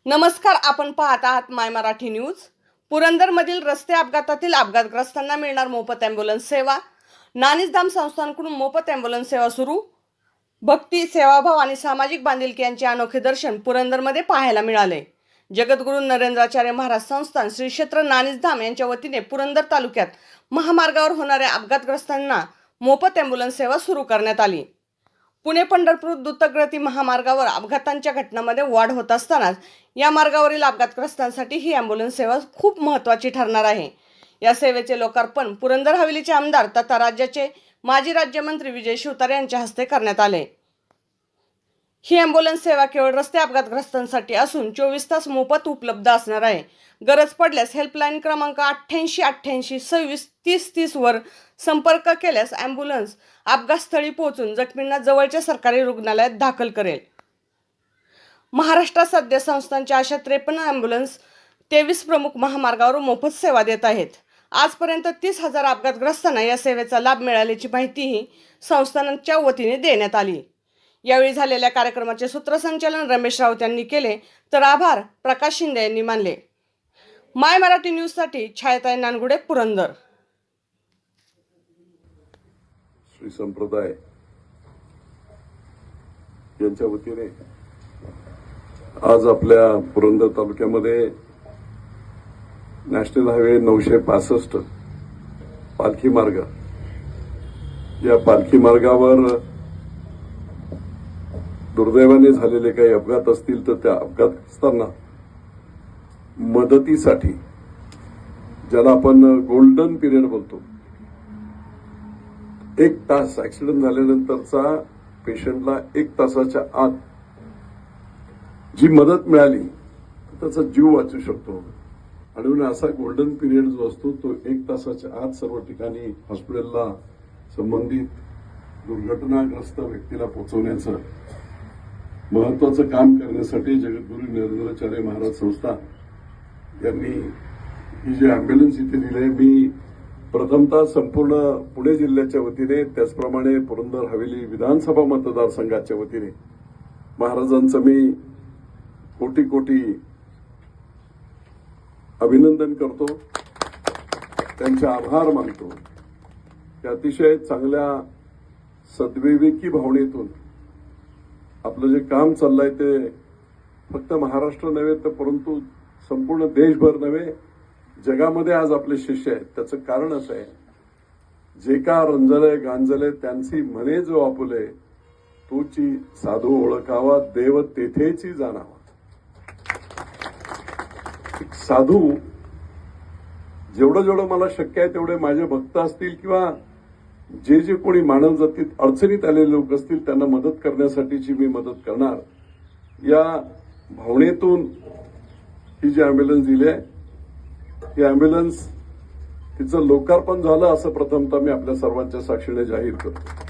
नमस्कार, आपण पाहत आहात माय मराठी न्यूज। पुरंदरमधील रस्ते अपघातातील अपघातग्रस्तांना मिळणार मोफत ॲम्ब्युलन्स सेवा। नानिजधाम संस्थानकडून मोफत ॲम्ब्युलन्स सेवा सुरू। भक्ती, सेवाभाव आणि सामाजिक बांधिलकी यांचे अनोखे दर्शन पुरंदरमध्ये पाहायला मिळाले। जगद्गुरू नरेंद्राचार्य महाराज संस्थान श्री क्षेत्र नानिजधाम यांच्या वतीने पुरंदर तालुक्यात महामार्गावर होणाऱ्या अपघातग्रस्तांना मोफत ॲम्ब्युलन्स सेवा सुरू करण्यात आली। पुणे पंढरपूर द्रुतगती महामार्गावर अपघातांच्या घटनांमध्ये वाढ होत असतानाच या मार्गावरील अपघातग्रस्तांसाठी ही ॲम्ब्युलन्स सेवा खूप महत्त्वाची ठरणार आहे। या सेवेचे लोकार्पण पुरंदर हवेलीचे आमदार तथा राज्याचे माजी राज्यमंत्री विजय शिवतारे यांच्या हस्ते करण्यात आले। ही ॲम्ब्युलन्स सेवा केवळ रस्ते अपघातग्रस्तांसाठी असून 24 तास मोफत उपलब्ध असणार आहे। गरज पडल्यास हेल्पलाईन क्रमांक 88 88 26 30 30 वर संपर्क केल्यास ॲम्ब्युलन्स अपघातस्थळी पोहोचून जखमींना जवळच्या सरकारी रुग्णालयात दाखल करेल। महाराष्ट्रात सध्या संस्थांच्या अशा 53 ॲम्ब्युलन्स 23 प्रमुख महामार्गावर मोफत सेवा देत आहेत। आजपर्यंत 30,000 अपघातग्रस्तांना या सेवेचा लाभ मिळाल्याची माहितीही संस्थानांच्या वतीने देण्यात आली। यावेळी झालेल्या कार्यक्रमाचे सूत्रसंचालन रमेश राऊत यांनी केले, तर आभार प्रकाश शिंदे यांनी मानले। माय मराठी न्यूज साठी छायाताई नानगुडे, पुरंदर। श्री संप्रदाय यांच्या वतीने आज आपल्या पुरंदर तालुक्यामध्ये नॅशनल हायवे 965 पालखी मार्ग, या पालखी मार्गावर दुर्दैवाने झालेले काही अपघात असतील तर त्या अपघातग्रस्तांना मदतीसाठी, ज्याला आपण गोल्डन पिरियड बोलतो, 1 तास ऍक्सिडेंट झाल्यानंतरचा पेशंटला 1 तासाच्या आत जी मदत मिळाली त्याचा जीव वाचू शकतो। आणि म्हणून असा गोल्डन पिरियड जो असतो तो 1 तासाच्या आत सर्व ठिकाणी हॉस्पिटलला संबंधित दुर्घटनाग्रस्त व्यक्तीला पोहोचवण्याचं महत्वाचं काम करण्यासाठी जगद्गुरू नरेंद्राचार्य महाराज संस्था यांनी ही जी ॲम्ब्युलन्स इथे दिली आहे, मी प्रथमतः संपूर्ण पुणे जिल्ह्याच्या वतीने, त्याचप्रमाणे पुरंदर हवेली विधानसभा मतदारसंघाच्या वतीने महाराजांचं मी कोटी कोटी अभिनंदन करतो, त्यांचे आभार मानतो। त्या अतिशय चांगल्या सद्विवेकी भावनेतून आपलं जे काम चाललंय ते फक्त महाराष्ट्र नव्हे तर परंतु संपूर्ण देशभर नव्हे, जगामध्ये आज आपले शिष्य आहेत। त्याचं कारण असं आहे, जे का रंजले गांजले त्यांची म्हणे जो आपुले, तोची साधू ओळखावा देव तेथेची जाणावा। साधू जेवढं जेवढं मला शक्य आहे तेवढे माझे भक्त असतील किंवा जे जे कोणी मानव जातीत अडचणीत आलेले लोक असतील त्यांना मदत करण्यासाठीची मी मदत करणार, या भावनेतून ही जी ॲम्ब्युलन्स दिली आहे, ही ॲम्ब्युलन्स तिचं लोकार्पण झालं असं प्रथमतः मी आपल्या सर्वांच्या साक्षीने जाहीर करतो।